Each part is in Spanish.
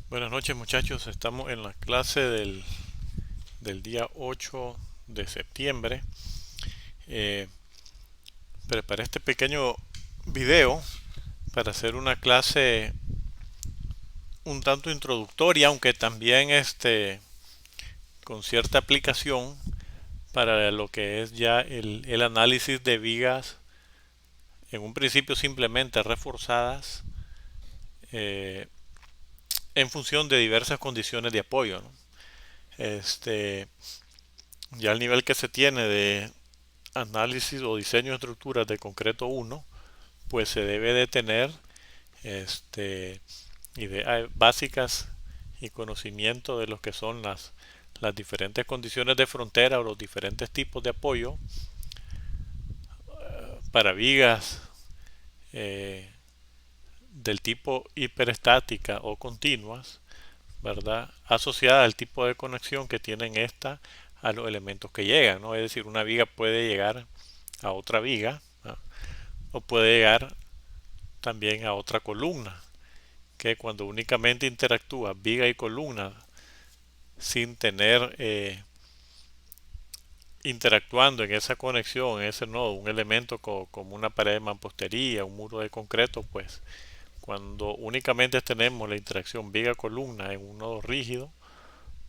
Buenas noches muchachos, estamos en la clase del día 8 de septiembre. Eh, Preparé este pequeño video para hacer una clase un tanto introductoria, aunque también con cierta aplicación para lo que es ya el análisis de vigas, en un principio simplemente reforzadas, eh, en función de diversas condiciones de apoyo, ¿no? Este, ya el nivel que se tiene de análisis o diseño de estructuras de concreto uno, pues se debe de tener este, ideas básicas y conocimiento de lo que son las diferentes condiciones de frontera o los diferentes tipos de apoyo para vigas eh, del tipo hiperestática o continuas, ¿verdad? Asociada al tipo de conexión que tienen esta a los elementos que llegan, ¿no? Es decir, una viga puede llegar a otra viga, ¿no? O puede llegar también a otra columna, que cuando únicamente interactúa viga y columna sin tener interactuando en esa conexión, en ese nodo, un elemento como una pared de mampostería, un muro de concreto, pues cuando únicamente tenemos la interacción viga-columna en un nodo rígido,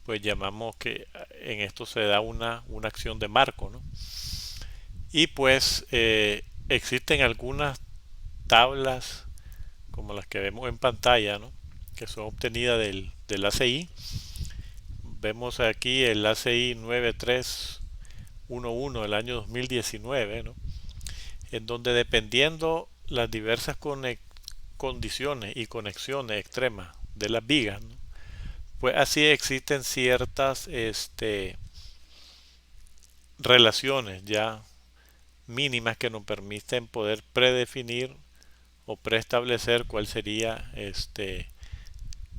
pues llamamos que en esto se da una acción de marco, ¿no? Y pues existen algunas tablas como las que vemos en pantalla, ¿no? Que son obtenidas del ACI. Vemos aquí el ACI 9311 del año 2019, ¿no? En donde dependiendo las diversas condiciones y conexiones extremas de las vigas, ¿no? Pues así existen ciertas relaciones ya mínimas que nos permiten poder predefinir o preestablecer cuál sería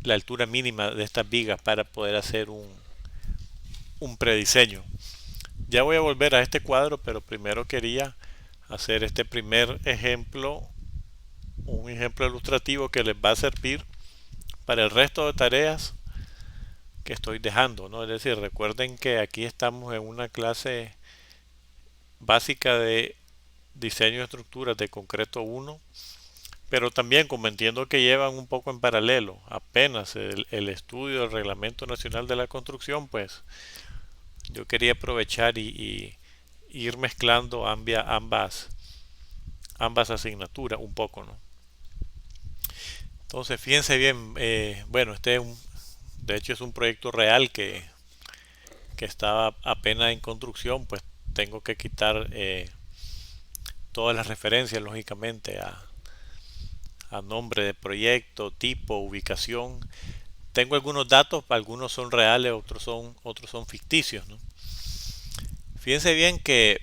la altura mínima de estas vigas para poder hacer un prediseño. Ya voy a volver a este cuadro, pero primero quería hacer este primer ejemplo, un ejemplo ilustrativo que les va a servir para el resto de tareas que estoy dejando, ¿no? Es decir, recuerden que aquí estamos en una clase básica de diseño de estructuras de concreto uno, pero también como entiendo que llevan un poco en paralelo apenas el estudio del Reglamento Nacional de la Construcción, pues yo quería aprovechar y ir mezclando ambas asignaturas un poco, ¿no? Entonces, fíjense bien, bueno, de hecho es un proyecto real que estaba apenas en construcción, pues tengo que quitar todas las referencias, lógicamente, a nombre de proyecto, tipo, ubicación. Tengo algunos datos, algunos son reales, otros son ficticios, ¿no? Fíjense bien que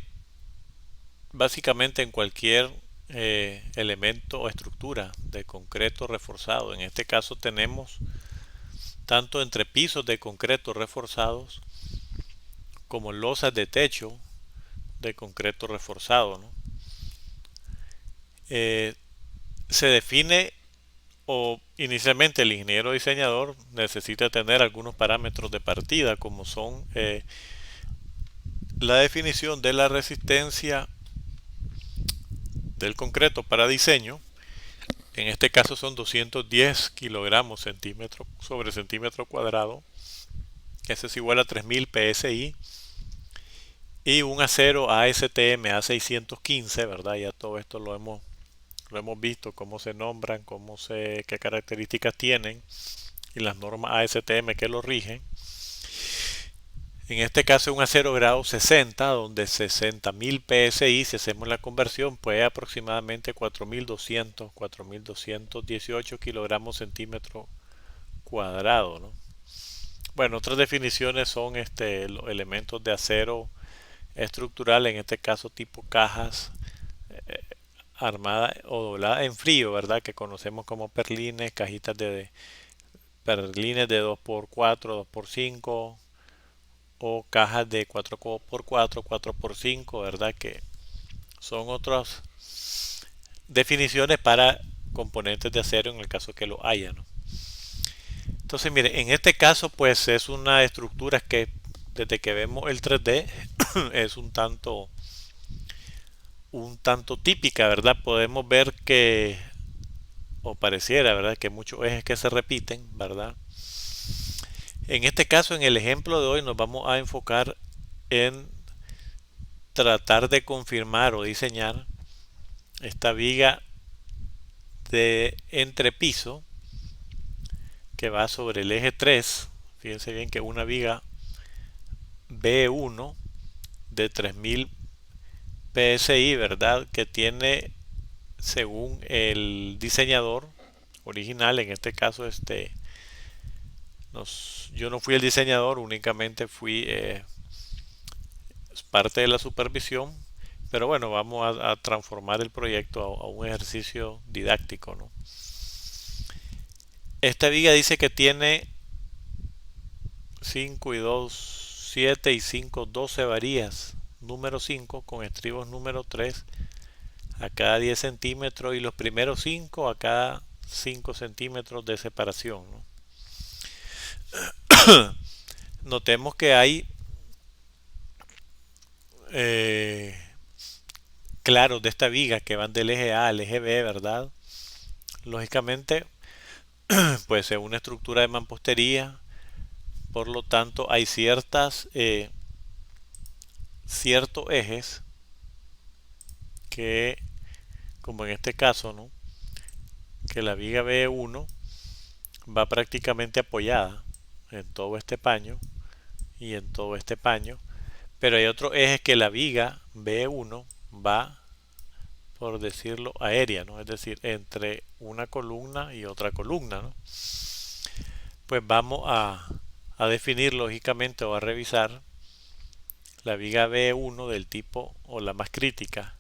básicamente en cualquier elemento o estructura de concreto reforzado, en este caso tenemos tanto entre pisos de concreto reforzados como losas de techo de concreto reforzado, ¿no? Eh, Se define o inicialmente el ingeniero diseñador necesita tener algunos parámetros de partida como son la definición de la resistencia del concreto para diseño. En este caso son 210 kilogramos centímetro sobre centímetro cuadrado. Eso es igual a 3000 psi. Y un acero ASTM A615, ¿verdad? Ya todo esto lo hemos visto, cómo se nombran, qué características tienen y las normas ASTM que lo rigen. En este caso es un acero grado 60, donde 60.000 PSI, si hacemos la conversión, pues aproximadamente 4.218 kilogramos centímetro cuadrado, ¿no? Bueno, otras definiciones son los elementos de acero estructural, en este caso tipo cajas armadas o dobladas en frío, ¿verdad? Que conocemos como perlines, cajitas de perlines de 2x4, 2x5 o cajas de 4x4, 4x5, ¿verdad? Que son otras definiciones para componentes de acero en el caso que lo haya, ¿no? Entonces, mire, en este caso, pues es una estructura que desde que vemos el 3D es un tanto típica, ¿verdad? Podemos ver que, o pareciera, ¿verdad? Que muchos ejes que se repiten, ¿verdad? En este caso, en el ejemplo de hoy, nos vamos a enfocar en tratar de confirmar o diseñar esta viga de entrepiso que va sobre el eje 3. Fíjense bien que una viga B1 de 3000 PSI, ¿verdad? Que tiene, según el diseñador original, en este caso yo no fui el diseñador, únicamente fui parte de la supervisión, pero bueno, vamos a transformar el proyecto a un ejercicio didáctico, ¿no? Esta viga dice que tiene 5 y 2 7 y 5 12 varillas número 5 con estribos número 3 a cada 10 centímetros y los primeros 5 a cada 5 centímetros de separación, ¿no? Notemos que hay eh, claros de esta viga que van del eje A al eje B, ¿verdad? Lógicamente, pues es una estructura de mampostería, por lo tanto hay ciertos ejes que, como en este caso, ¿no? Que la viga B1 va prácticamente apoyada en todo este paño y en todo este paño, pero hay otros ejes que la viga B1 va, por decirlo, aérea, ¿no? Es decir, entre una columna y otra columna, ¿no? Pues vamos a definir lógicamente o a revisar la viga B1 del tipo o la más crítica,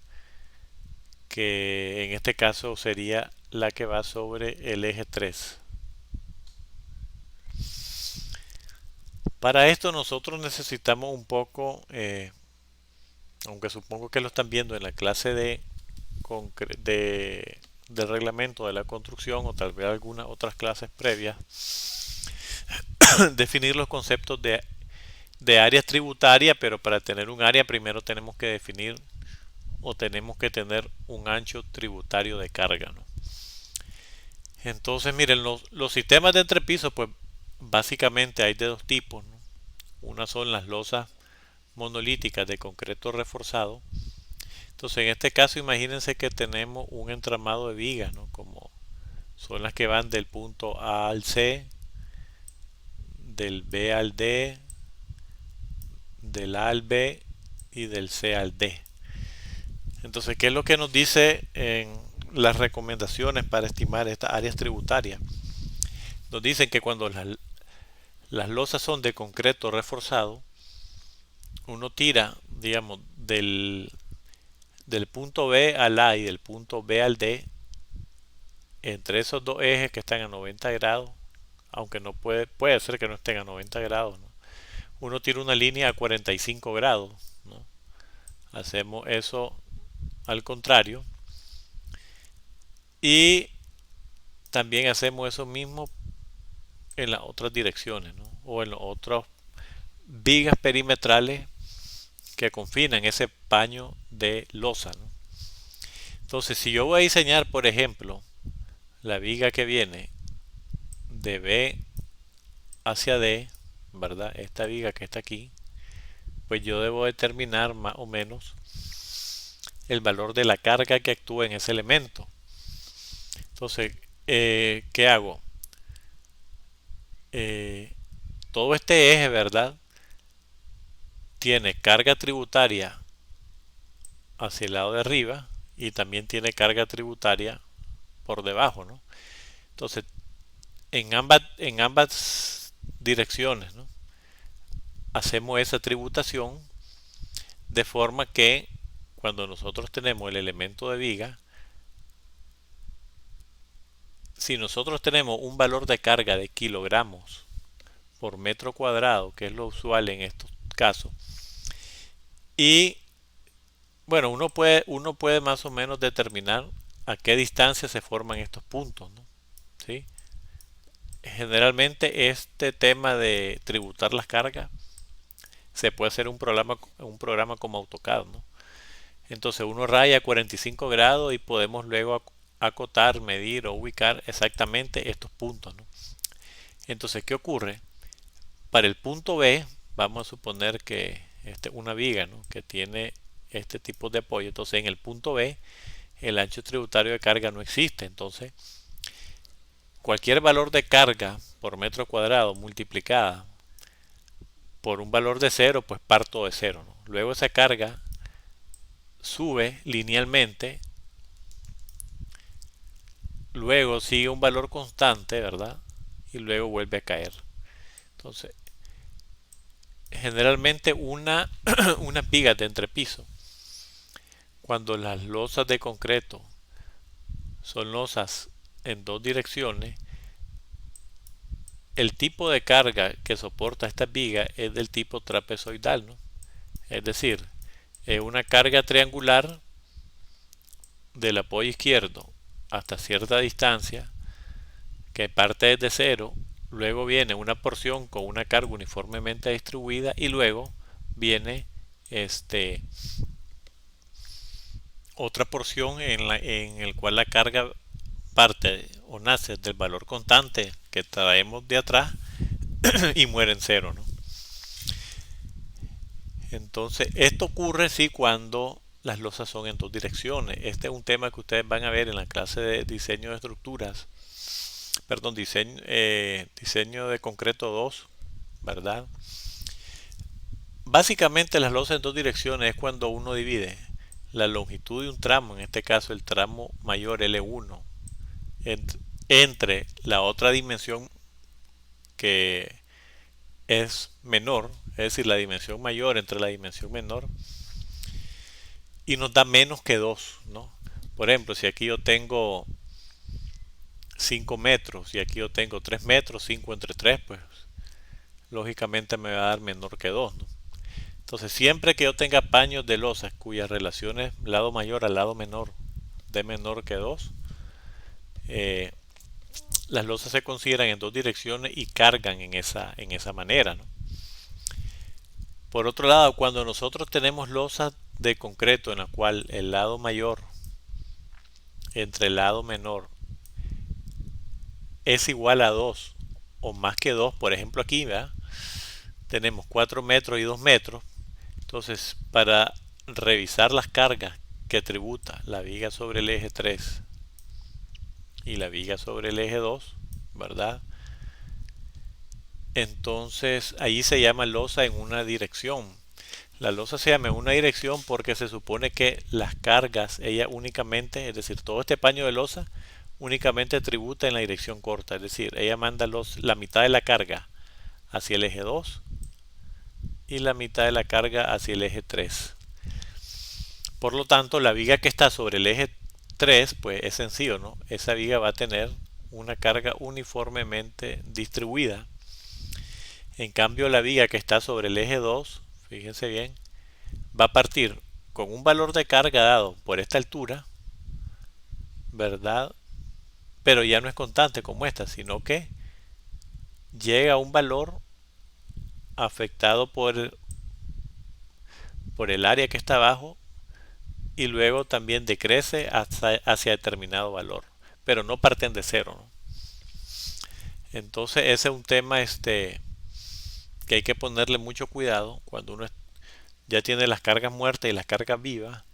que en este caso sería la que va sobre el eje 3. Para esto nosotros necesitamos un poco, aunque supongo que lo están viendo en la clase del reglamento de la construcción o tal vez algunas otras clases previas, definir los conceptos de áreas tributarias, pero para tener un área primero tenemos que definir o tenemos que tener un ancho tributario de carga, ¿no? Entonces, miren, los sistemas de entrepiso, pues básicamente hay de dos tipos, ¿no? Una son las losas monolíticas de concreto reforzado. Entonces, en este caso, imagínense que tenemos un entramado de vigas, ¿no? Como son las que van del punto A al C, del B al D, del A al B y del C al D. Entonces, ¿qué es lo que nos dice en las recomendaciones para estimar estas áreas tributarias? Nos dicen que cuando las losas son de concreto reforzado, uno tira, digamos, del punto B al A y del punto B al D, entre esos dos ejes que están a 90 grados, aunque no puede ser que no estén a 90 grados, ¿no? Uno tira una línea a 45 grados, ¿no? Hacemos eso al contrario y también hacemos eso mismo en las otras direcciones, ¿no? O en los otros vigas perimetrales que confinan ese paño de losa, ¿no? Entonces, si yo voy a diseñar, por ejemplo, la viga que viene de B hacia D, ¿verdad? Esta viga que está aquí, pues yo debo determinar más o menos el valor de la carga que actúa en ese elemento. Entonces, ¿qué hago? Todo este eje, ¿verdad? Tiene carga tributaria hacia el lado de arriba y también tiene carga tributaria por debajo, ¿no? Entonces, en ambas direcciones, ¿no? Hacemos esa tributación de forma que cuando nosotros tenemos el elemento de viga, si nosotros tenemos un valor de carga de kilogramos por metro cuadrado, que es lo usual en estos casos, y bueno, uno puede más o menos determinar a qué distancia se forman estos puntos, ¿no? ¿Sí? generalmente este tema de tributar las cargas se puede hacer un programa como AutoCAD, ¿no? Entonces uno raya 45 grados y podemos luego acotar, medir o ubicar exactamente estos puntos, ¿no? Entonces, ¿qué ocurre? Para el punto B, vamos a suponer que una viga, ¿no?, que tiene este tipo de apoyo. Entonces, en el punto B, el ancho tributario de carga no existe. Entonces, cualquier valor de carga por metro cuadrado multiplicada por un valor de cero, pues parto de cero, ¿no? Luego esa carga sube linealmente, luego sigue un valor constante, ¿verdad? Y luego vuelve a caer. Entonces, generalmente unas vigas de entrepiso, cuando las losas de concreto son losas en dos direcciones, el tipo de carga que soporta esta viga es del tipo trapezoidal, ¿no? Es decir, es una carga triangular del apoyo izquierdo hasta cierta distancia que parte desde cero, luego viene una porción con una carga uniformemente distribuida y luego viene otra porción en el cual la carga parte o nace del valor constante que traemos de atrás y muere en cero, ¿no? Entonces, esto ocurre sí cuando las losas son en dos direcciones. Este es un tema que ustedes van a ver en la clase de diseño de estructuras, perdón, diseño de concreto 2, ¿verdad? Básicamente las losas en dos direcciones es cuando uno divide la longitud de un tramo, en este caso el tramo mayor L1, entre la otra dimensión que es menor, es decir, la dimensión mayor entre la dimensión menor, y nos da menos que 2, ¿no? Por ejemplo, si aquí yo tengo 5 metros y aquí yo tengo 3 metros, 5 entre 3, pues lógicamente me va a dar menor que 2, ¿no? Entonces, siempre que yo tenga paños de losas cuyas relaciones lado mayor al lado menor de menor que 2, las losas se consideran en dos direcciones y cargan en esa manera, ¿no? Por otro lado, cuando nosotros tenemos losas de concreto en la cual el lado mayor entre el lado menor es igual a 2 o más que 2, por ejemplo aquí, ¿verdad?, tenemos 4 metros y 2 metros. Entonces, para revisar las cargas que tributa la viga sobre el eje 3 y la viga sobre el eje 2, ¿verdad? Entonces, ahí se llama losa en una dirección. La losa se llama en una dirección porque se supone que las cargas, ella únicamente, es decir, todo este paño de losa únicamente tributa en la dirección corta, es decir, ella manda la mitad de la carga hacia el eje 2 y la mitad de la carga hacia el eje 3. Por lo tanto, la viga que está sobre el eje 3, pues es sencillo, ¿no? Esa viga va a tener una carga uniformemente distribuida. En cambio, la viga que está sobre el eje 2, fíjense bien, va a partir con un valor de carga dado por esta altura, ¿verdad? Pero ya no es constante como esta, sino que llega a un valor afectado por el área que está abajo y luego también decrece hacia determinado valor, pero no parten de cero, ¿no? Entonces ese es un tema que hay que ponerle mucho cuidado cuando uno ya tiene las cargas muertas y las cargas vivas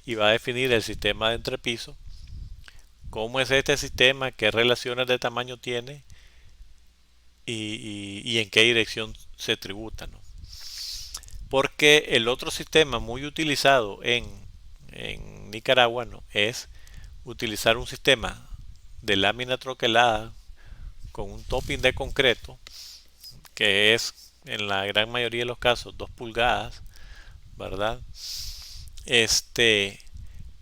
y va a definir el sistema de entrepiso. ¿Cómo es este sistema? ¿Qué relaciones de tamaño tiene? Y en qué dirección se tributa, ¿no? Porque el otro sistema muy utilizado en Nicaragua, ¿no?, es utilizar un sistema de lámina troquelada con un topping de concreto que es en la gran mayoría de los casos 2 pulgadas, ¿verdad?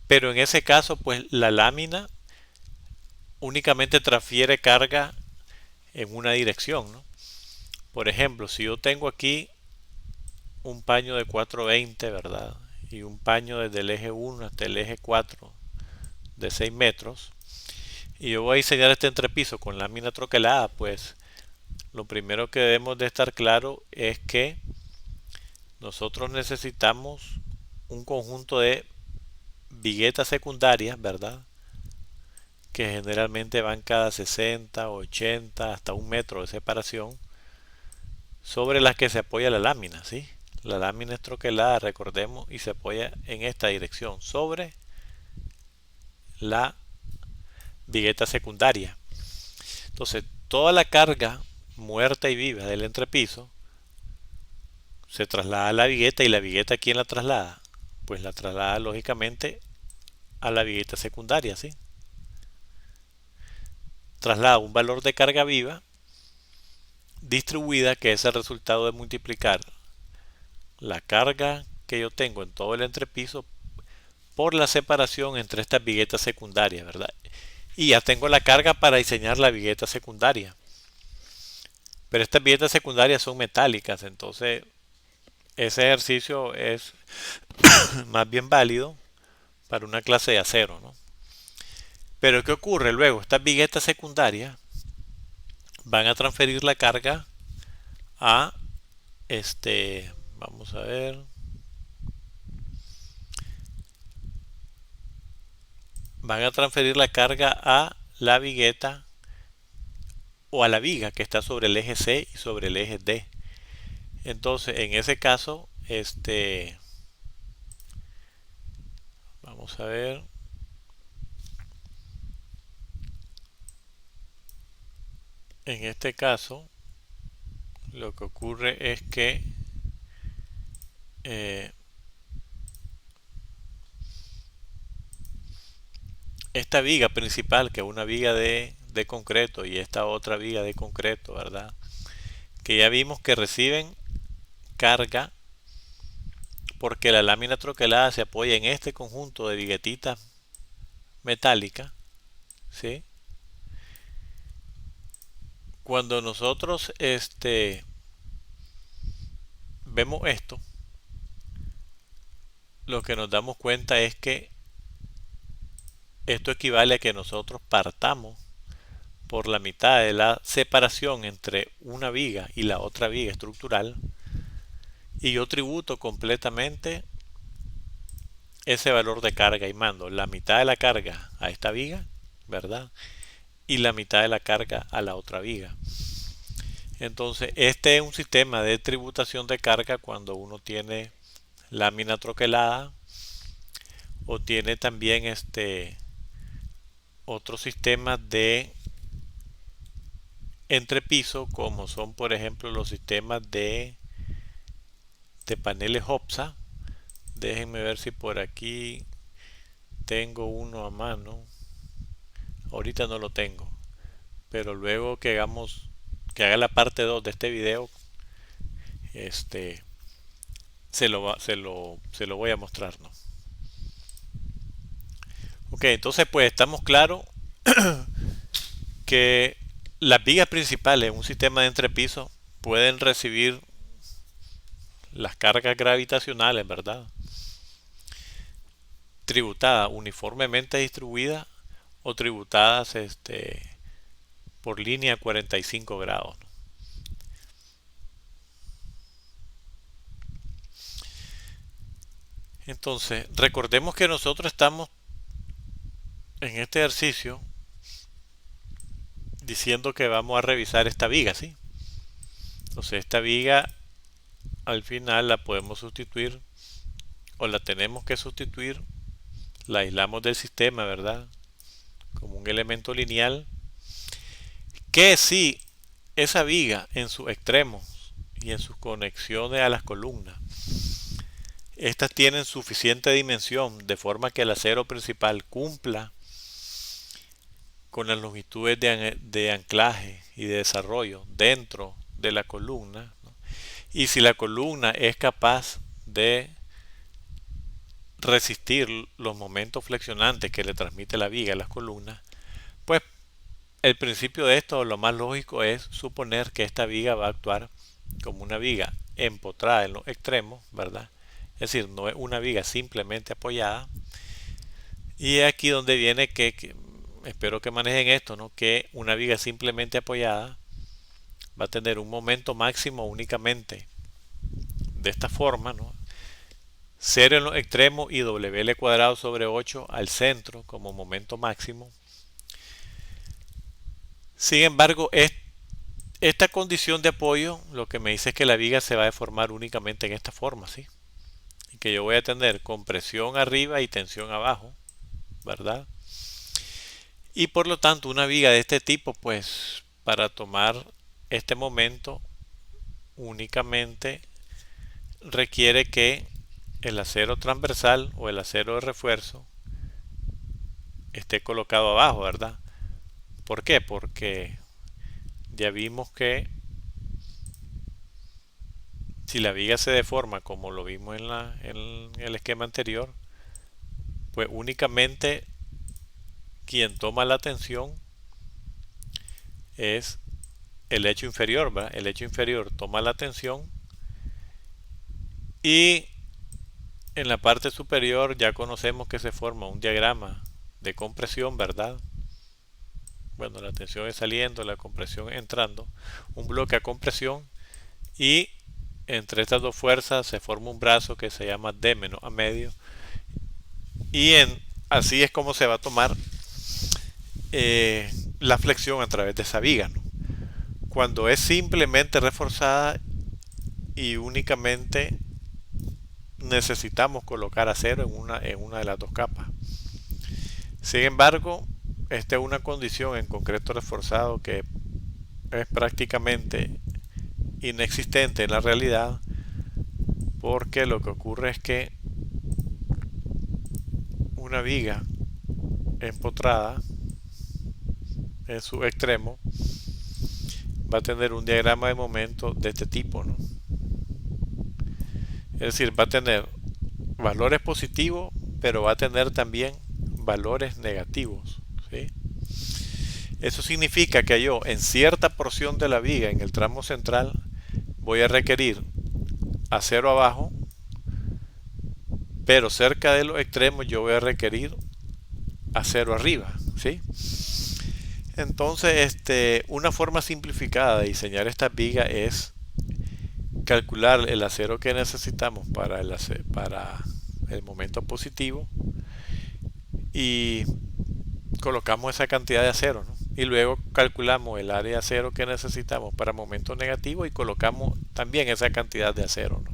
Pero en ese caso, pues la lámina únicamente transfiere carga en una dirección, ¿no? Por ejemplo, si yo tengo aquí un paño de 420, ¿verdad?, y un paño desde el eje 1 hasta el eje 4 de 6 metros, y yo voy a diseñar este entrepiso con lámina troquelada, pues lo primero que debemos de estar claro es que nosotros necesitamos un conjunto de viguetas secundarias, ¿verdad? Que generalmente van cada 60, 80, hasta un metro de separación, sobre las que se apoya la lámina, ¿sí? La lámina es troquelada, recordemos, y se apoya en esta dirección, sobre la vigueta secundaria. Entonces, toda la carga muerta y viva del entrepiso se traslada a la vigueta, y la vigueta, ¿quién la traslada? Pues la traslada lógicamente a la vigueta secundaria, ¿sí? Traslada un valor de carga viva distribuida, que es el resultado de multiplicar la carga que yo tengo en todo el entrepiso por la separación entre estas viguetas secundarias, ¿verdad? Y ya tengo la carga para diseñar la vigueta secundaria. Pero estas viguetas secundarias son metálicas, entonces ese ejercicio es más bien válido para una clase de acero, ¿no? Pero ¿qué ocurre luego? Estas viguetas secundarias van a transferir la carga a vamos a ver, van a transferir la carga a la vigueta o a la viga que está sobre el eje C y sobre el eje D. Entonces, en ese caso, vamos a ver, en este caso, lo que ocurre es que esta viga principal, que es una viga de concreto, y esta otra viga de concreto, ¿verdad? Que ya vimos que reciben carga porque la lámina troquelada se apoya en este conjunto de viguetitas metálicas, ¿sí? Cuando nosotros vemos esto, lo que nos damos cuenta es que esto equivale a que nosotros partamos por la mitad de la separación entre una viga y la otra viga estructural, y yo tributo completamente ese valor de carga y mando la mitad de la carga a esta viga, ¿verdad? Y la mitad de la carga a la otra viga. Entonces, este es un sistema de tributación de carga cuando uno tiene lámina troquelada, o tiene también otros sistemas de entrepiso, como son por ejemplo los sistemas de paneles HOPSA. Déjenme ver si por aquí tengo uno a mano. Ahorita no lo tengo, pero luego que haga la parte 2 de este video, se lo voy a mostrar, ¿no? Ok, entonces pues estamos claros que las vigas principales en un sistema de entrepiso pueden recibir las cargas gravitacionales, ¿verdad? Tributadas uniformemente distribuidas, o tributadas por línea 45 grados. Entonces, recordemos que nosotros estamos en este ejercicio diciendo que vamos a revisar esta viga, ¿sí? Entonces, esta viga al final la podemos sustituir, o la tenemos que sustituir, la aislamos del sistema, ¿verdad? Como un elemento lineal, que si esa viga en sus extremos y en sus conexiones a las columnas, estas tienen suficiente dimensión de forma que el acero principal cumpla con las longitudes de anclaje y de desarrollo dentro de la columna, ¿no? Y si la columna es capaz de resistir los momentos flexionantes que le transmite la viga a las columnas, pues el principio de esto, lo más lógico es suponer que esta viga va a actuar como una viga empotrada en los extremos, ¿verdad? Es decir, no es una viga simplemente apoyada. Y es aquí donde viene que espero que manejen esto, ¿no? Que una viga simplemente apoyada va a tener un momento máximo únicamente de esta forma, ¿no? 0 en los extremos y WL cuadrado sobre 8 al centro como momento máximo. Sin embargo, esta condición de apoyo lo que me dice es que la viga se va a deformar únicamente en esta forma, ¿sí? Y que yo voy a tener compresión arriba y tensión abajo, ¿verdad? Y por lo tanto una viga de este tipo, pues para tomar este momento únicamente requiere que el acero transversal o el acero de refuerzo esté colocado abajo, ¿verdad? ¿Por qué? Porque ya vimos que si la viga se deforma como lo vimos en el esquema anterior, pues únicamente quien toma la tensión es el hecho inferior, ¿verdad? El hecho inferior toma la tensión y en la parte superior ya conocemos que se forma un diagrama de compresión, ¿verdad? Bueno, la tensión es saliendo, la compresión entrando, un bloque a compresión y entre estas dos fuerzas se forma un brazo que se llama D menos A medio y así es como se va a tomar la flexión a través de esa viga, ¿no? Cuando es simplemente reforzada y únicamente necesitamos colocar acero en una de las dos capas. Sin embargo, esta es una condición en concreto reforzado que es prácticamente inexistente en la realidad, porque lo que ocurre es que una viga empotrada en su extremo va a tener un diagrama de momento de este tipo, ¿no? Es decir, va a tener valores positivos, pero va a tener también valores negativos, ¿sí? Eso significa que yo en cierta porción de la viga, en el tramo central, voy a requerir acero abajo, pero cerca de los extremos yo voy a requerir acero arriba, ¿sí? Entonces, una forma simplificada de diseñar esta viga es calcular el acero que necesitamos para el momento positivo y colocamos esa cantidad de acero, ¿no? Y luego calculamos el área de acero que necesitamos para momento negativo y colocamos también esa cantidad de acero, ¿no?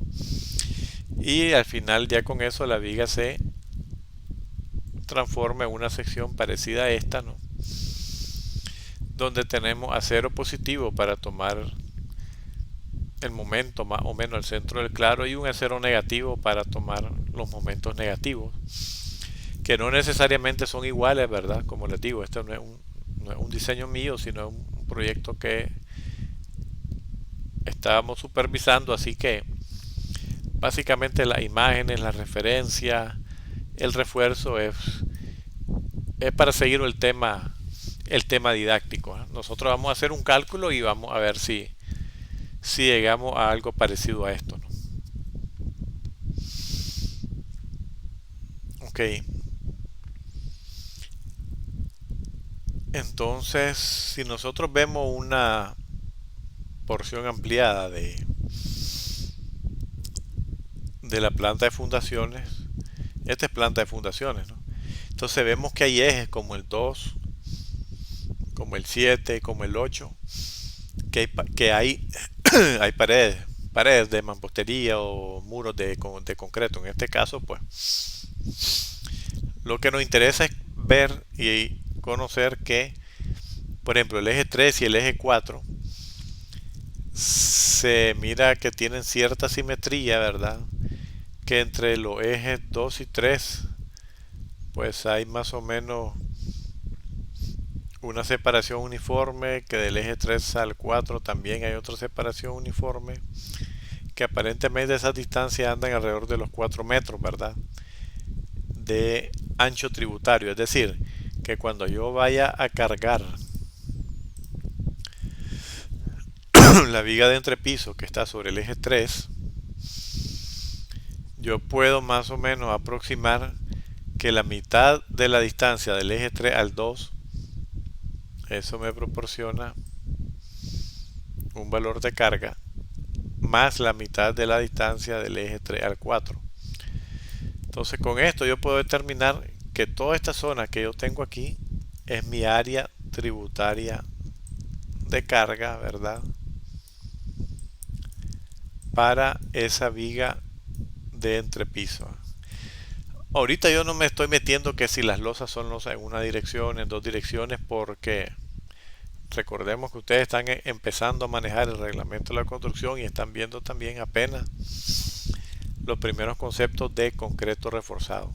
Y al final ya con eso la viga se transforma en una sección parecida a esta, ¿no? Donde tenemos acero positivo para tomar el momento más o menos el centro del claro y un acero negativo para tomar los momentos negativos, que no necesariamente son iguales, ¿verdad? Como les digo, esto no es un diseño mío, sino un proyecto que estábamos supervisando, así que básicamente las imágenes, la referencia, el refuerzo es para seguir el tema didáctico, ¿eh? Nosotros vamos a hacer un cálculo y vamos a ver si llegamos a algo parecido a esto, ¿no? Ok. Entonces, si nosotros vemos una porción ampliada de la planta de fundaciones, esta es planta de fundaciones, ¿no? Entonces vemos que hay ejes como el 2, como el 7, como el 8, que hay, hay paredes de mampostería o muros de concreto. En este caso, pues, lo que nos interesa es ver y conocer que, por ejemplo, el eje 3 y el eje 4 se mira que tienen cierta simetría, ¿verdad? Que entre los ejes 2 y 3 pues hay más o menos una separación uniforme, que del eje 3 al 4 también hay otra separación uniforme, que aparentemente esas distancias andan alrededor de los 4 metros, ¿verdad? De ancho tributario, es decir, que cuando yo vaya a cargar la viga de entrepiso que está sobre el eje 3, yo puedo más o menos aproximar que la mitad de la distancia del eje 3 al 2 Eso me proporciona un valor de carga más la mitad de la distancia del eje 3 al 4. Entonces con esto yo puedo determinar que toda esta zona que yo tengo aquí es mi área tributaria de carga, ¿verdad? Para esa viga de entrepiso. Ahorita yo no me estoy metiendo que si las losas son losas en una dirección, en dos direcciones, porque recordemos que ustedes están empezando a manejar el reglamento de la construcción y están viendo también apenas los primeros conceptos de concreto reforzado.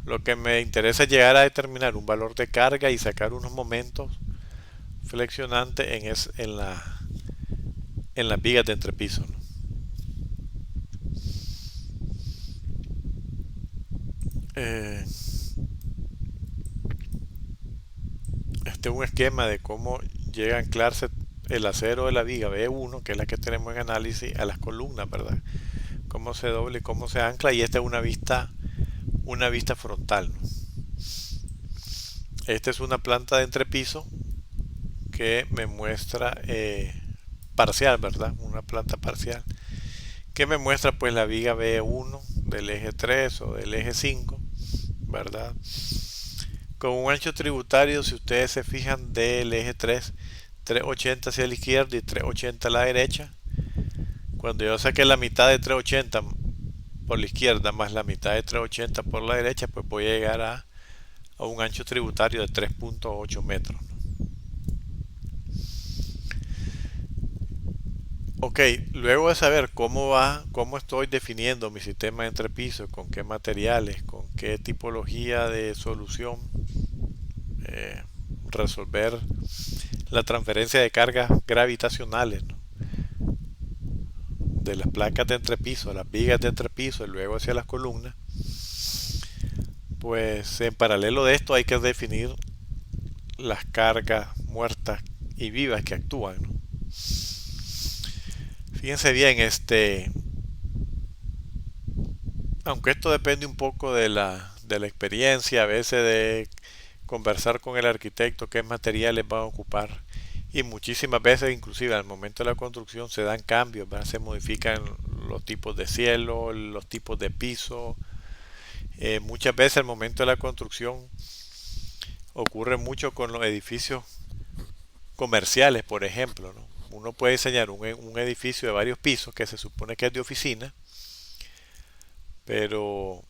Lo que me interesa es llegar a determinar un valor de carga y sacar unos momentos flexionantes en las vigas de entrepiso, ¿no? Eh, este es un esquema de cómo llega a anclarse el acero de la viga B1, que es la que tenemos en análisis, a las columnas, ¿verdad? Cómo se dobla y cómo se ancla, y esta es una vista frontal, ¿no? Esta es una planta de entrepiso que me muestra parcial, ¿verdad? Una planta parcial que me muestra pues la viga B1 del eje 3 o del eje 5, ¿verdad? Con un ancho tributario, si ustedes se fijan, del eje 3, 380 hacia la izquierda y 380 a la derecha. Cuando yo saqué la mitad de 380 por la izquierda más la mitad de 380 por la derecha, pues voy a llegar a un ancho tributario de 3.8 metros. Ok, luego de saber cómo estoy definiendo mi sistema de entrepiso, con qué materiales, con qué tipología de solución, eh, resolver la transferencia de cargas gravitacionales, ¿no? De las placas de entrepiso a las vigas de entrepiso y luego hacia las columnas, pues en paralelo de esto hay que definir las cargas muertas y vivas que actúan, ¿no? Fíjense bien, aunque esto depende un poco de la experiencia, a veces de conversar con el arquitecto qué materiales van a ocupar, y muchísimas veces inclusive al momento de la construcción se dan cambios, ¿verdad? Se modifican los tipos de cielo, los tipos de piso. Muchas veces al momento de la construcción ocurre mucho con los edificios comerciales, por ejemplo, ¿no? Uno puede diseñar un edificio de varios pisos que se supone que es de oficina, pero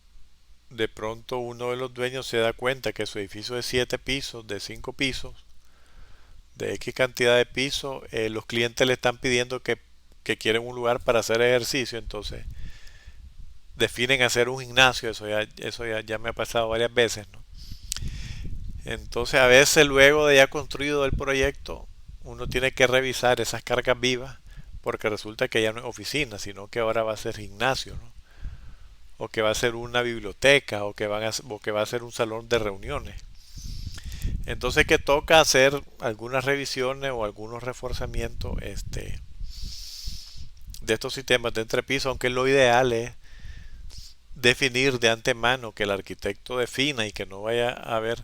de pronto uno de los dueños se da cuenta que su edificio de 7 pisos, de 5 pisos, de X cantidad de pisos, los clientes le están pidiendo que quieren un lugar para hacer ejercicio, entonces definen hacer un gimnasio, ya me ha pasado varias veces, ¿no? Entonces a veces luego de ya construido el proyecto, uno tiene que revisar esas cargas vivas porque resulta que ya no es oficina, sino que ahora va a ser gimnasio, ¿no? O que va a ser una biblioteca o que va a ser un salón de reuniones. Entonces que toca hacer algunas revisiones o algunos reforzamientos de estos sistemas de entrepiso, aunque lo ideal es definir de antemano, que el arquitecto defina y que no vaya a haber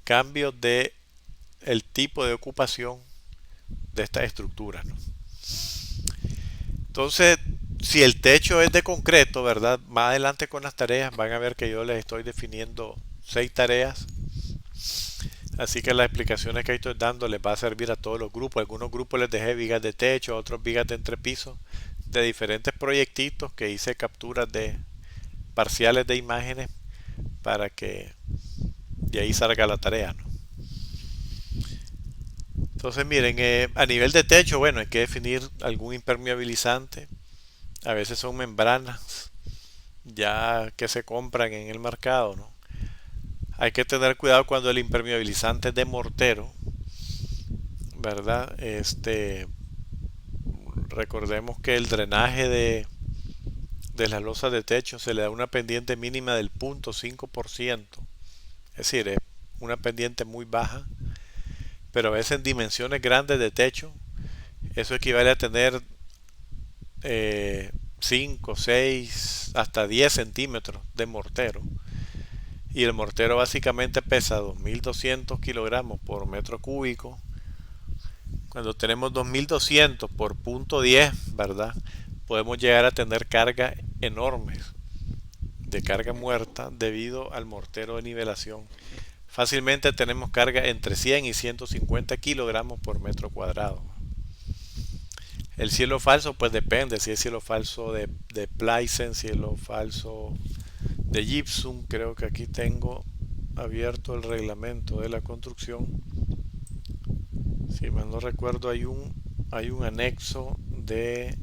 cambios de el tipo de ocupación de estas estructuras, ¿no? Entonces, si el techo es de concreto, ¿verdad? Más adelante con las tareas van a ver que yo les estoy definiendo 6 tareas. Así que las explicaciones que estoy dando les va a servir a todos los grupos. Algunos grupos les dejé vigas de techo, otros vigas de entrepiso, de diferentes proyectitos que hice capturas de parciales de imágenes para que de ahí salga la tarea, ¿no? Entonces miren, a nivel de techo, bueno, hay que definir algún impermeabilizante. A veces son membranas ya que se compran en el mercado, ¿no? Hay que tener cuidado cuando el impermeabilizante es de mortero, ¿verdad? Recordemos que el drenaje de las losas de techo se le da una pendiente mínima del 0.5%. Es decir, es una pendiente muy baja, pero a veces en dimensiones grandes de techo, eso equivale a tener 5, 6, hasta 10 centímetros de mortero. y el mortero básicamente pesa 2200 kilogramos por metro cúbico. Cuando tenemos 2200 por punto 10, ¿verdad? Podemos llegar a tener cargas enormes de carga muerta debido al mortero de nivelación. Fácilmente tenemos carga entre 100 y 150 kilogramos por metro cuadrado. El cielo falso pues depende, si es cielo falso de Pleisen, cielo falso de gypsum. Creo que aquí tengo abierto el reglamento de la construcción. Si mal no recuerdo, hay un anexo de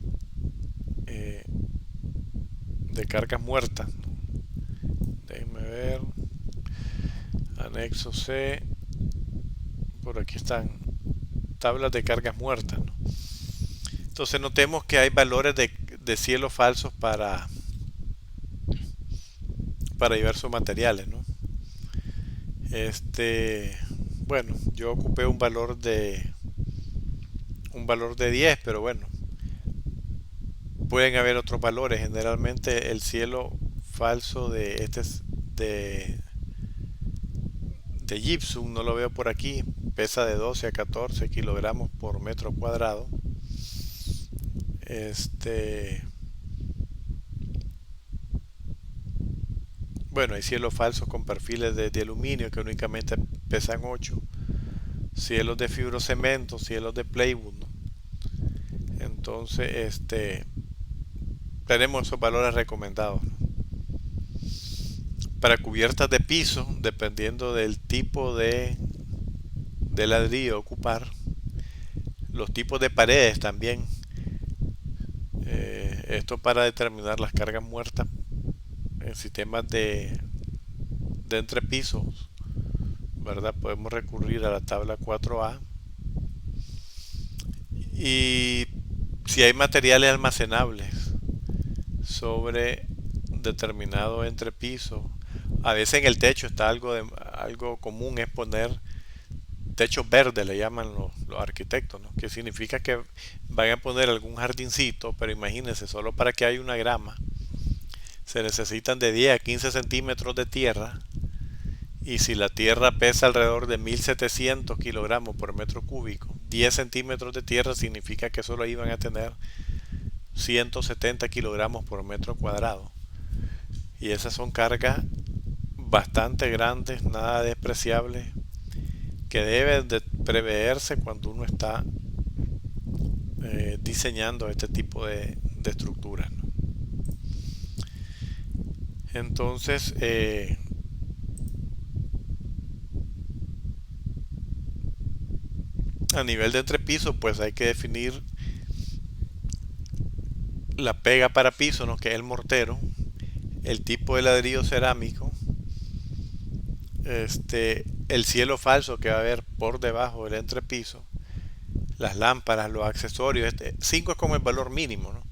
cargas muertas, ¿no? Déjenme ver. Anexo C. Por aquí están tablas de cargas muertas, ¿no? Entonces notemos que hay valores de cielo falsos para diversos materiales, ¿no? Bueno, yo ocupé un valor de 10, pero bueno, pueden haber otros valores. Generalmente el cielo falso de gypsum, no lo veo por aquí, pesa de 12 a 14 kilogramos por metro cuadrado. Bueno, hay cielos falsos con perfiles de aluminio que únicamente pesan 8. Cielos de fibrocemento, cielos de plywood, ¿no? Entonces, tenemos esos valores recomendados, ¿no? Para cubiertas de piso, dependiendo del tipo de ladrillo a ocupar, los tipos de paredes también. Esto para determinar las cargas muertas en sistemas de entrepisos, ¿verdad? Podemos recurrir a la tabla 4A. Y si hay materiales almacenables sobre determinado entrepiso, a veces en el techo está algo común, es poner techo verde, le llaman los arquitectos, ¿no? Que significa que van a poner algún jardincito, pero imagínense, solo para que haya una grama se necesitan de 10 a 15 centímetros de tierra, y si la tierra pesa alrededor de 1700 kilogramos por metro cúbico, 10 centímetros de tierra significa que solo ahí van a tener 170 kilogramos por metro cuadrado. Y esas son cargas bastante grandes, nada despreciables, que deben de preverse cuando uno está diseñando este tipo de estructuras, ¿no? Entonces, a nivel de entrepiso, pues hay que definir la pega para piso, ¿no? Que es el mortero, el tipo de ladrillo cerámico, el cielo falso que va a haber por debajo del entrepiso, las lámparas, los accesorios. 5 es como el valor mínimo, ¿no?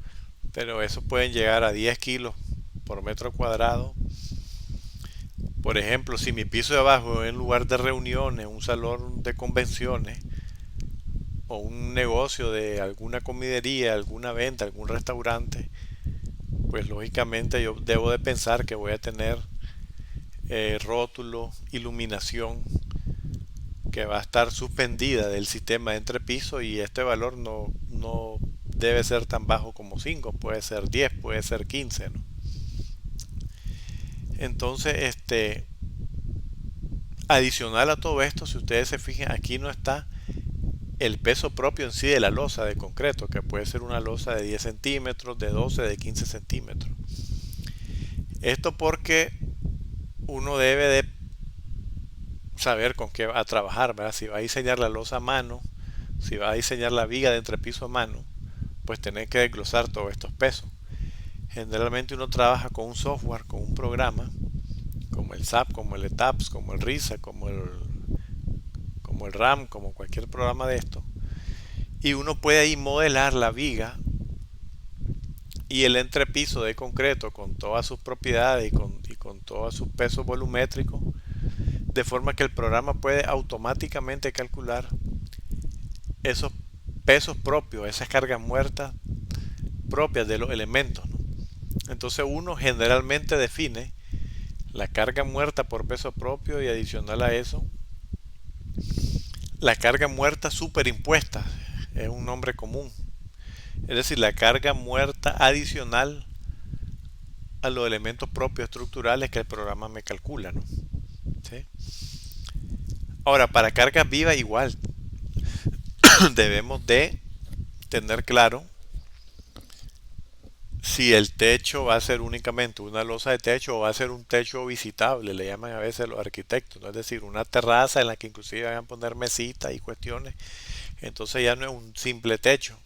Pero eso pueden llegar a 10 kilos por metro cuadrado. Por ejemplo, si mi piso de abajo es un lugar de reuniones, un salón de convenciones o un negocio de alguna comidería, alguna venta, algún restaurante, pues lógicamente yo debo de pensar que voy a tener rótulo, iluminación, que va a estar suspendida del sistema de entrepiso, y este valor no debe ser tan bajo como 5, puede ser 10, puede ser 15, ¿no? Entonces, adicional a todo esto, si ustedes se fijan, aquí no está el peso propio en sí de la losa de concreto, que puede ser una losa de 10 centímetros, de 12, de 15 centímetros. Esto porque uno debe de saber con qué va a trabajar, ¿verdad? Si va a diseñar la losa a mano, si va a diseñar la viga de entrepiso a mano, pues tener que desglosar todos estos pesos. Generalmente uno trabaja con un software, con un programa, como el SAP, como el ETAPS, como el RISA, como el RAM, como cualquier programa de esto. Y uno puede ahí modelar la viga y el entrepiso de concreto con todas sus propiedades y con todos sus pesos volumétricos, de forma que el programa puede automáticamente calcular esos pesos propios, esas cargas muertas propias de los elementos, ¿no? Entonces uno generalmente define la carga muerta por peso propio y adicional a eso, la carga muerta superimpuesta, es un nombre común. Es decir, la carga muerta adicional a los elementos propios estructurales que el programa me calcula, ¿no? ¿Sí? Ahora, para cargas vivas igual, debemos de tener claro si el techo va a ser únicamente una losa de techo o va a ser un techo visitable, le llaman a veces los arquitectos, ¿no? Es decir, una terraza en la que inclusive van a poner mesitas y cuestiones. Entonces ya no es un simple techo,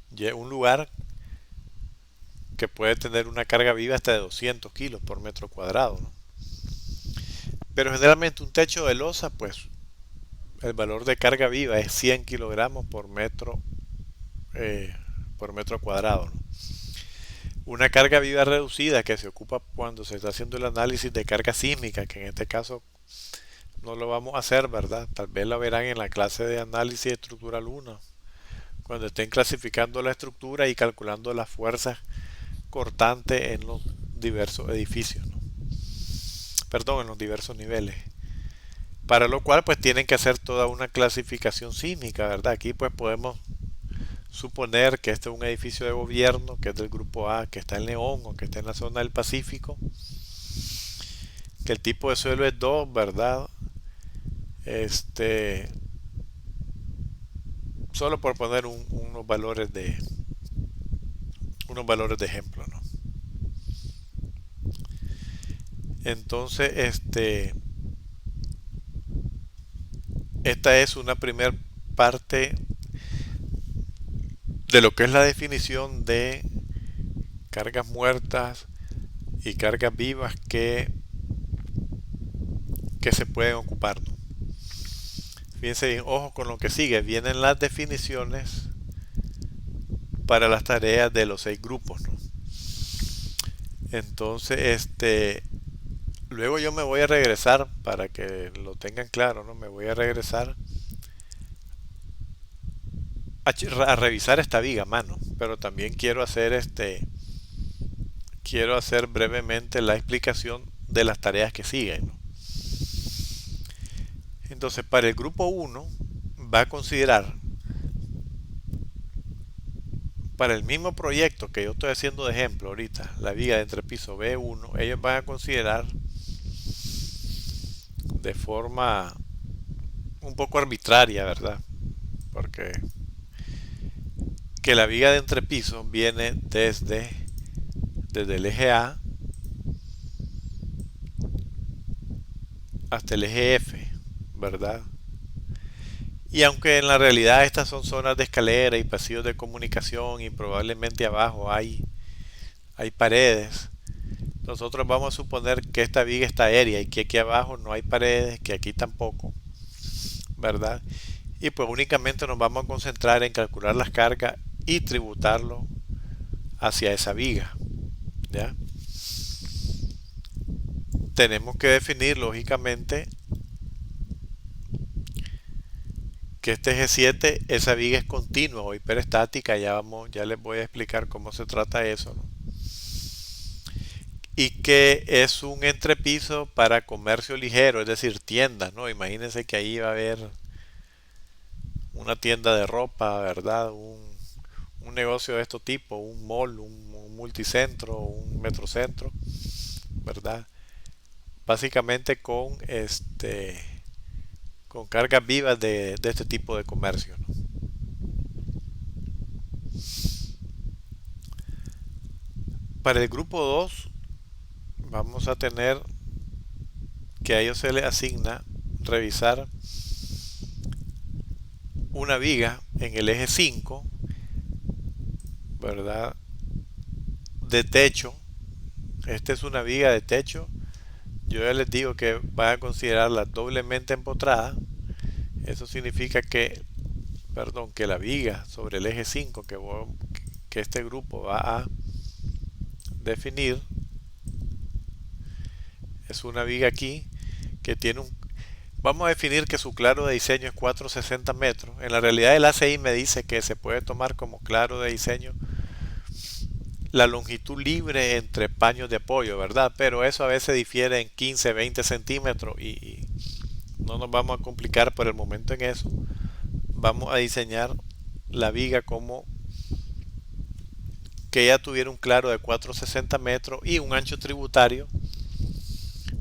ya es un lugar que puede tener una carga viva hasta de 200 kilos por metro cuadrado, ¿no? Pero generalmente un techo de losa, pues el valor de carga viva es 100 kilogramos eh, por metro cuadrado, ¿no? Una carga viva reducida que se ocupa cuando se está haciendo el análisis de carga sísmica, que en este caso no lo vamos a hacer, ¿verdad? Tal vez la verán en la clase de análisis estructural 1, cuando estén clasificando la estructura y calculando las fuerzas cortantes en los diversos edificios, ¿no? Perdón, en los diversos niveles. Para lo cual pues tienen que hacer toda una clasificación sísmica, ¿verdad? Aquí pues podemos suponer que este es un edificio de gobierno, que es del grupo A, que está en León o que está en la zona del Pacífico, que el tipo de suelo es 2, ¿verdad? Solo por poner unos valores de ejemplo, ¿no? Entonces, esta es una primera parte de lo que es la definición de cargas muertas y cargas vivas que se pueden ocupar, ¿no? Fíjense bien, ojo con lo que sigue, vienen las definiciones para las tareas de los 6 grupos, ¿no? Entonces, luego yo me voy a regresar para que lo tengan claro, ¿no? Me voy a regresar a revisar esta viga a mano, pero también quiero hacer brevemente la explicación de las tareas que siguen, ¿no? Entonces, para el grupo 1 va a considerar, para el mismo proyecto que yo estoy haciendo de ejemplo ahorita, la viga de entrepiso B1, ellos van a considerar de forma un poco arbitraria, ¿verdad? Porque que la viga de entrepiso viene desde el eje A hasta el eje F, ¿verdad? Y aunque en la realidad estas son zonas de escalera y pasillos de comunicación y probablemente abajo hay paredes, nosotros vamos a suponer que esta viga está aérea y que aquí abajo no hay paredes, que aquí tampoco, ¿verdad? Y pues únicamente nos vamos a concentrar en calcular las cargas y tributarlo hacia esa viga, ¿ya? Tenemos que definir lógicamente que este eje 7, esa viga es continua o hiperestática, ya les voy a explicar cómo se trata eso, ¿no? Y que es un entrepiso para comercio ligero, es decir, tiendas, ¿no? Imagínense que ahí va a haber una tienda de ropa, ¿verdad? Un negocio de este tipo, un mall, un multicentro, un metrocentro, ¿verdad? Básicamente con cargas vivas de este tipo de comercio, ¿no? Para el grupo 2 vamos a tener que a ellos se les asigna revisar una viga en el eje 5, ¿verdad? De techo. Esta es una viga de techo. Yo ya les digo que van a considerarla doblemente empotrada. Eso significa que la viga sobre el eje 5 que este grupo va a definir es una viga aquí que tiene vamos a definir que su claro de diseño es 460 metros. En la realidad el ACI me dice que se puede tomar como claro de diseño la longitud libre entre paños de apoyo, ¿verdad? Pero eso a veces difiere en 15, 20 centímetros y no nos vamos a complicar por el momento en eso. Vamos a diseñar la viga como que ya tuviera un claro de 460 metros y un ancho tributario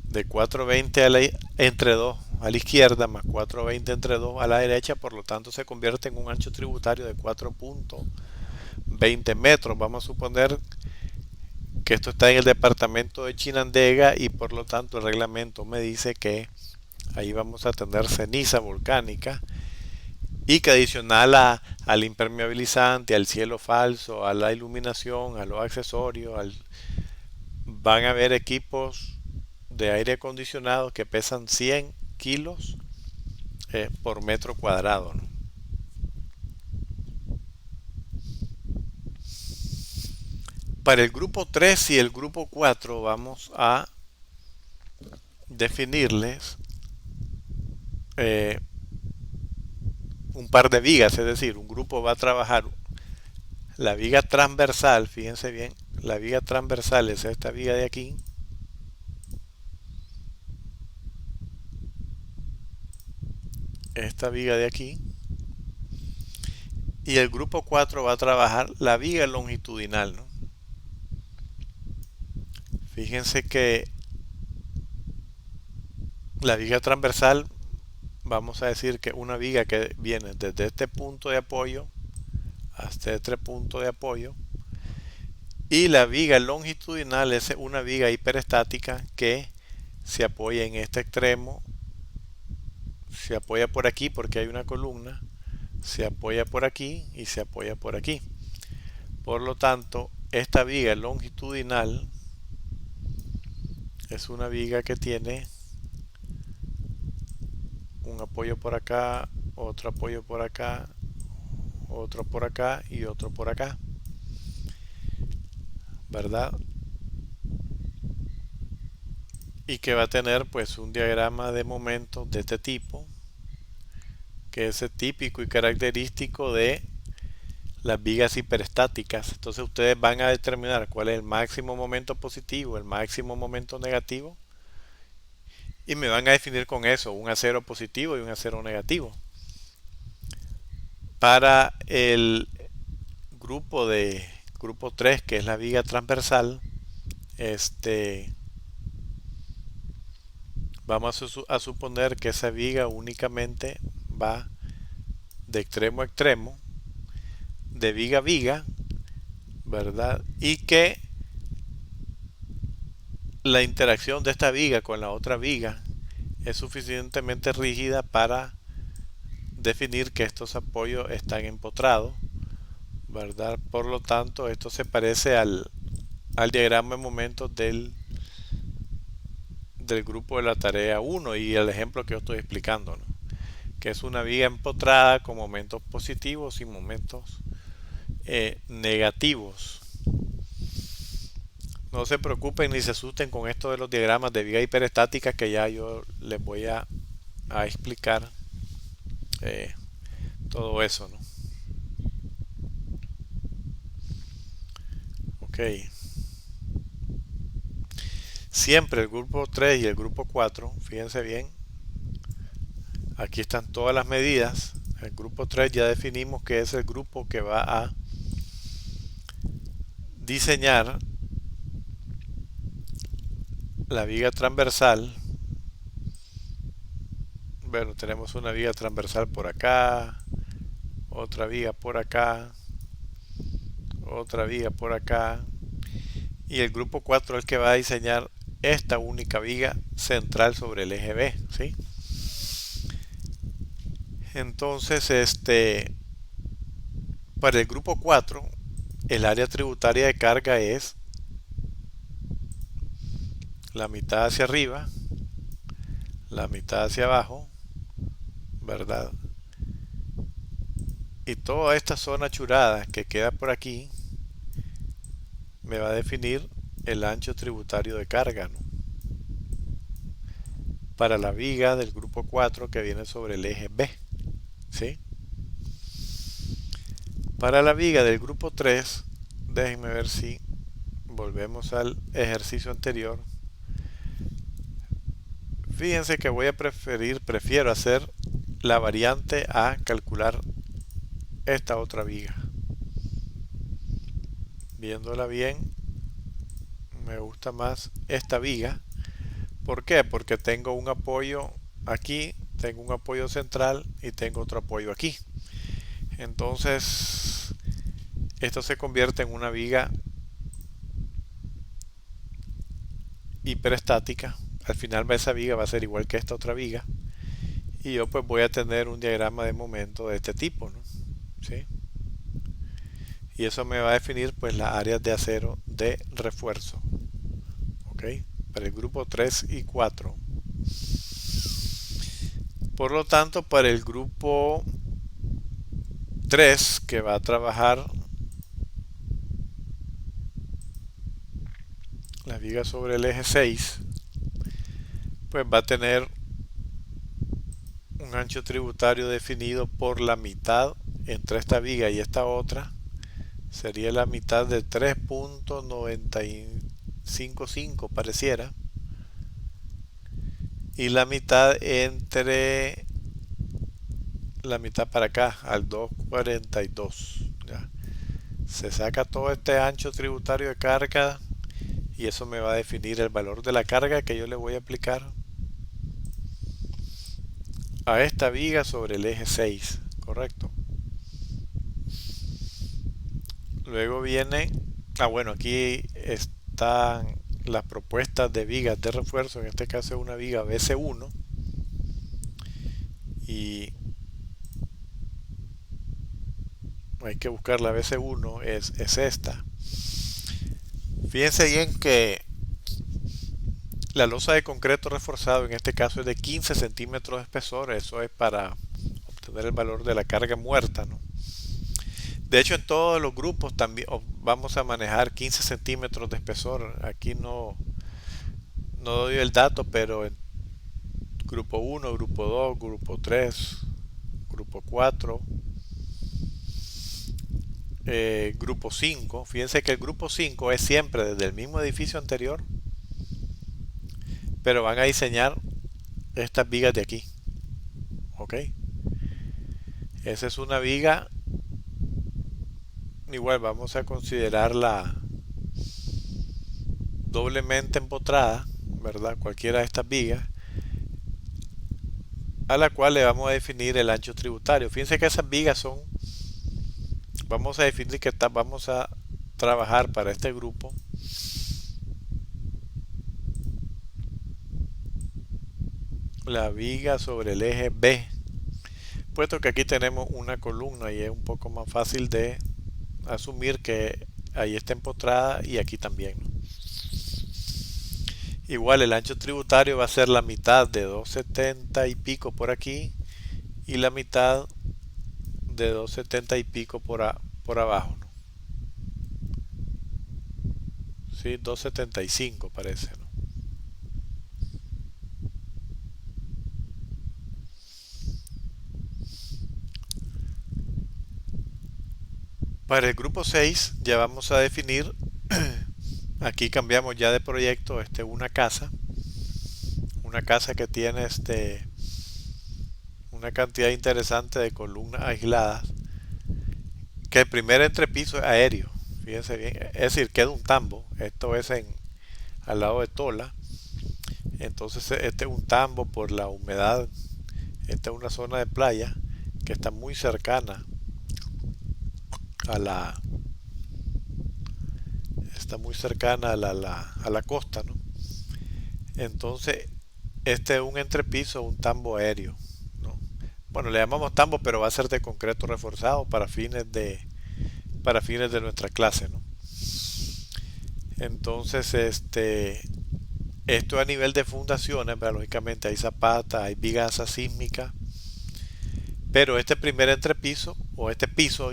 de 420 entre 2 a la izquierda más 420 entre 2 a la derecha, por lo tanto se convierte en un ancho tributario de 4.20 metros. Vamos a suponer que esto está en el departamento de Chinandega y por lo tanto el reglamento me dice que ahí vamos a tener ceniza volcánica y que adicional al impermeabilizante, al cielo falso, a la iluminación, a los accesorios, van a haber equipos de aire acondicionado que pesan 100 kilos por metro cuadrado, ¿no? Para el grupo 3 y el grupo 4 vamos a definirles eh, un par de vigas, es decir, un grupo va a trabajar la viga transversal, fíjense bien, la viga transversal es esta viga de aquí, esta viga de aquí, y el grupo 4 va a trabajar la viga longitudinal, ¿no? Fíjense que la viga transversal, vamos a decir que una viga que viene desde este punto de apoyo hasta este punto de apoyo, y la viga longitudinal es una viga hiperestática que se apoya en este extremo, se apoya por aquí porque hay una columna, se apoya por aquí y se apoya por aquí. Por lo tanto, esta viga longitudinal es una viga que tiene un apoyo por acá, otro apoyo por acá, otro por acá y otro por acá, ¿verdad? Y que va a tener pues un diagrama de momentos de este tipo, que es típico y característico de las vigas hiperestáticas. Entonces ustedes van a determinar cuál es el máximo momento positivo, el máximo momento negativo, y me van a definir con eso un acero positivo y un acero negativo. Para el grupo 3, que es la viga transversal, vamos a suponer que esa viga únicamente va de extremo a extremo, de viga a viga, ¿verdad? Y que la interacción de esta viga con la otra viga es suficientemente rígida para definir que estos apoyos están empotrados, ¿verdad? Por lo tanto, esto se parece al diagrama de momentos del grupo de la tarea 1 y el ejemplo que yo estoy explicando, ¿no? Que es una viga empotrada con momentos positivos y momentos negativos. No se preocupen ni se asusten con esto de los diagramas de viga hiperestática que ya yo les voy a explicar eh, todo eso, ¿no? Ok. Siempre el grupo 3 y el grupo 4, fíjense bien, aquí están todas las medidas. El grupo 3 ya definimos que es el grupo que va a diseñar la viga transversal. Bueno, tenemos una viga transversal por acá, otra viga por acá, otra viga por acá, y el grupo 4 es el que va a diseñar esta única viga central sobre el eje B, ¿sí? Entonces, para el grupo 4, el área tributaria de carga es la mitad hacia arriba, la mitad hacia abajo, ¿verdad? Y toda esta zona churada que queda por aquí me va a definir el ancho tributario de carga, ¿no? Para la viga del grupo 4 que viene sobre el eje B, ¿sí? Para la viga del grupo 3, déjenme ver si volvemos al ejercicio anterior. Fíjense que prefiero hacer la variante a calcular esta otra viga. Viéndola bien, me gusta más esta viga. ¿Por qué? Porque tengo un apoyo aquí, tengo un apoyo central y tengo otro apoyo aquí. Entonces, esto se convierte en una viga hiperestática. Al final esa viga va a ser igual que esta otra viga. Y yo pues voy a tener un diagrama de momento de este tipo, ¿no? ¿Sí? Y eso me va a definir pues las áreas de acero de refuerzo. ¿Ok? Para el grupo 3 y 4. Por lo tanto, para el grupo 3, que va a trabajar la viga sobre el eje 6, pues va a tener un ancho tributario definido por la mitad entre esta viga y esta otra. Sería la mitad de 3.955 pareciera. Y la mitad entre la mitad para acá, al 2.42. Ya. Se saca todo este ancho tributario de carga y eso me va a definir el valor de la carga que yo le voy a aplicar a esta viga sobre el eje 6, correcto. Luego viene, bueno, aquí están las propuestas de vigas de refuerzo. En este caso es una viga BC1 y hay que buscar la BC1, es esta. Fíjense bien que la losa de concreto reforzado en este caso es de 15 centímetros de espesor. Eso es para obtener el valor de la carga muerta, ¿no? De hecho, en todos los grupos también vamos a manejar 15 centímetros de espesor. Aquí no doy el dato, pero en grupo 1, grupo 2, grupo 3, grupo 4, grupo 5. Fíjense que el grupo 5 es siempre desde el mismo edificio anterior, pero van a diseñar estas vigas de aquí. ¿Ok? Esa es una viga. Igual vamos a considerarla doblemente empotrada, ¿verdad? Cualquiera de estas vigas, a la cual le vamos a definir el ancho tributario. Fíjense que esas vigas son, vamos a definir que vamos a trabajar para este grupo la viga sobre el eje B, puesto que aquí tenemos una columna y es un poco más fácil de asumir que ahí está empotrada y aquí también, ¿no? Igual el ancho tributario va a ser la mitad de 270 y pico por aquí y la mitad de 270 y pico por abajo, ¿no? Sí, 275 parece, ¿no? Para el grupo 6 ya vamos a definir, aquí cambiamos ya de proyecto, una casa que tiene una cantidad interesante de columnas aisladas, que el primer entrepiso es aéreo, fíjense bien, es decir, queda un tambo, esto es al lado de Tola, entonces este es un tambo por la humedad, esta es una zona de playa que está muy cercana a la a la costa, ¿no? Entonces este es un entrepiso, un tambo aéreo, ¿no? Bueno, le llamamos tambo, pero va a ser de concreto reforzado para fines de nuestra clase, ¿no? Entonces, esto a nivel de fundaciones, pero lógicamente hay zapatas, hay vigas sísmicas, pero este primer entrepiso o este piso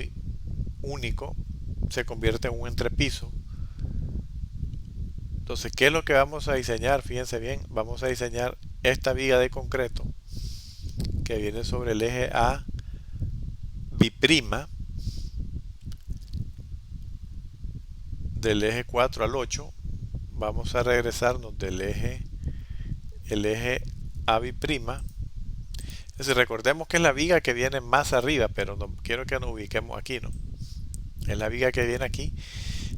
único se convierte en un entrepiso. Entonces, ¿qué es lo que vamos a diseñar? Fíjense bien, vamos a diseñar esta viga de concreto que viene sobre el eje A biprima del eje 4 al 8, vamos a regresarnos del eje, el eje AB'. Es decir, recordemos que es la viga que viene más arriba, pero no quiero que nos ubiquemos aquí, ¿no? Es la viga que viene aquí.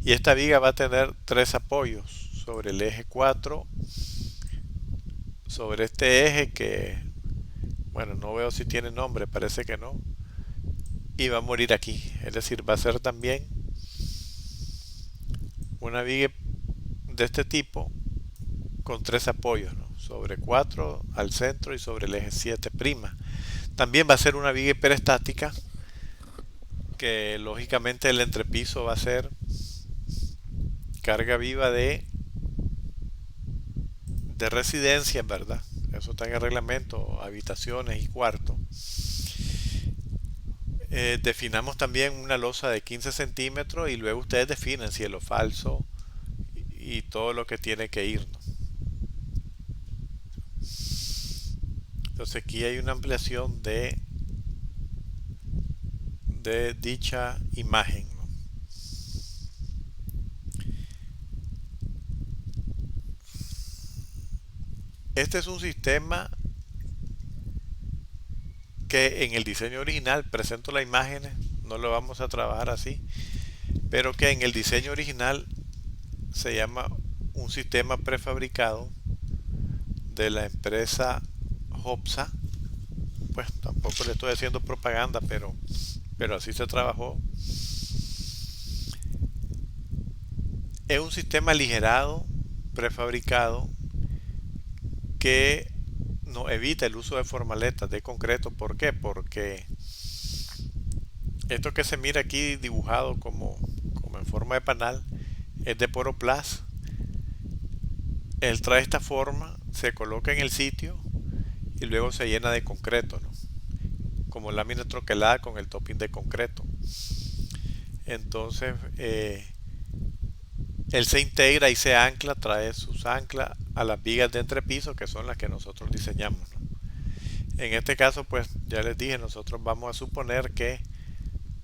Y esta viga va a tener tres apoyos sobre el eje 4, sobre este eje que, bueno, no veo si tiene nombre, parece que no. Y va a morir aquí. Es decir, va a ser también una viga de este tipo con tres apoyos, ¿no? Sobre 4 al centro y sobre el eje 7'. También va a ser una viga hiperestática que lógicamente el entrepiso va a ser carga viva de residencias, ¿verdad? Eso está en el reglamento, habitaciones y cuartos. Definamos también una losa de 15 centímetros y luego ustedes definen cielo falso y todo lo que tiene que ir, ¿no? Entonces aquí hay una ampliación de dicha imagen, ¿no? Este es un sistema que en el diseño original, presento las imágenes, no lo vamos a trabajar así, pero que en el diseño original se llama un sistema prefabricado de la empresa Hopsa. Pues tampoco le estoy haciendo propaganda, pero así se trabajó. Es un sistema aligerado, prefabricado, que nos evita el uso de formaletas de concreto. ¿Por qué? Porque esto que se mira aquí dibujado como en forma de panal es de Poroplast. Él trae esta forma, se coloca en el sitio y luego se llena de concreto, ¿no? Como lámina troquelada con el topping de concreto. Entonces él se integra y se ancla, trae sus anclas a las vigas de entrepiso, que son las que nosotros diseñamos, ¿no? En este caso, pues ya les dije, nosotros vamos a suponer que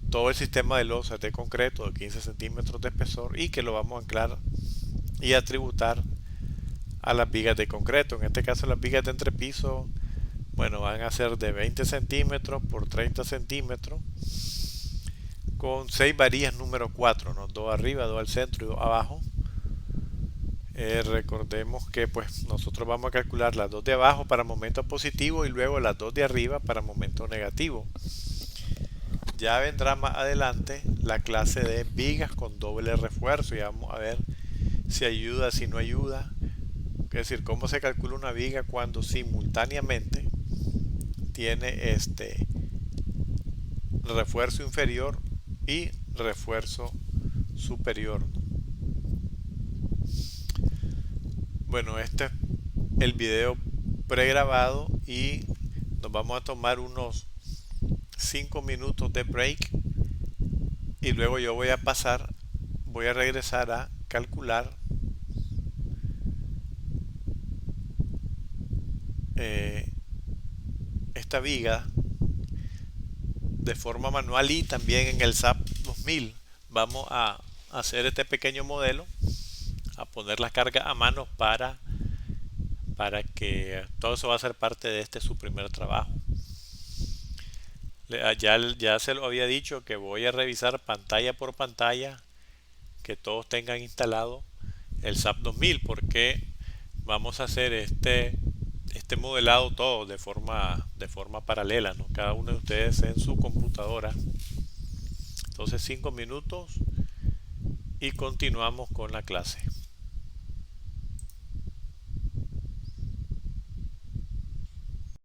todo el sistema de losa es de concreto de 15 centímetros de espesor y que lo vamos a anclar y a tributar a las vigas de concreto. En este caso las vigas de entrepiso, bueno, van a ser de 20 centímetros por 30 centímetros con 6 varillas número 4, ¿no? 2 arriba, 2 al centro y 2 abajo. Recordemos que pues nosotros vamos a calcular las dos de abajo para momento positivo y luego las dos de arriba para momento negativo. Ya vendrá más adelante la clase de vigas con doble refuerzo y vamos a ver si ayuda, si no ayuda. Es decir, cómo se calcula una viga cuando simultáneamente tiene este refuerzo inferior y refuerzo superior. Bueno, este es el video pregrabado y nos vamos a tomar unos 5 minutos de break y luego yo voy a regresar a calcular esta viga de forma manual y también en el SAP 2000 vamos a hacer este pequeño modelo, a poner las cargas a mano para que todo eso va a ser parte de su primer trabajo. Ya se lo había dicho que voy a revisar pantalla por pantalla que todos tengan instalado el SAP 2000 porque vamos a hacer este modelado todo de forma paralela, ¿no? Cada uno de ustedes en su computadora. Entonces 5 minutos y continuamos con la clase.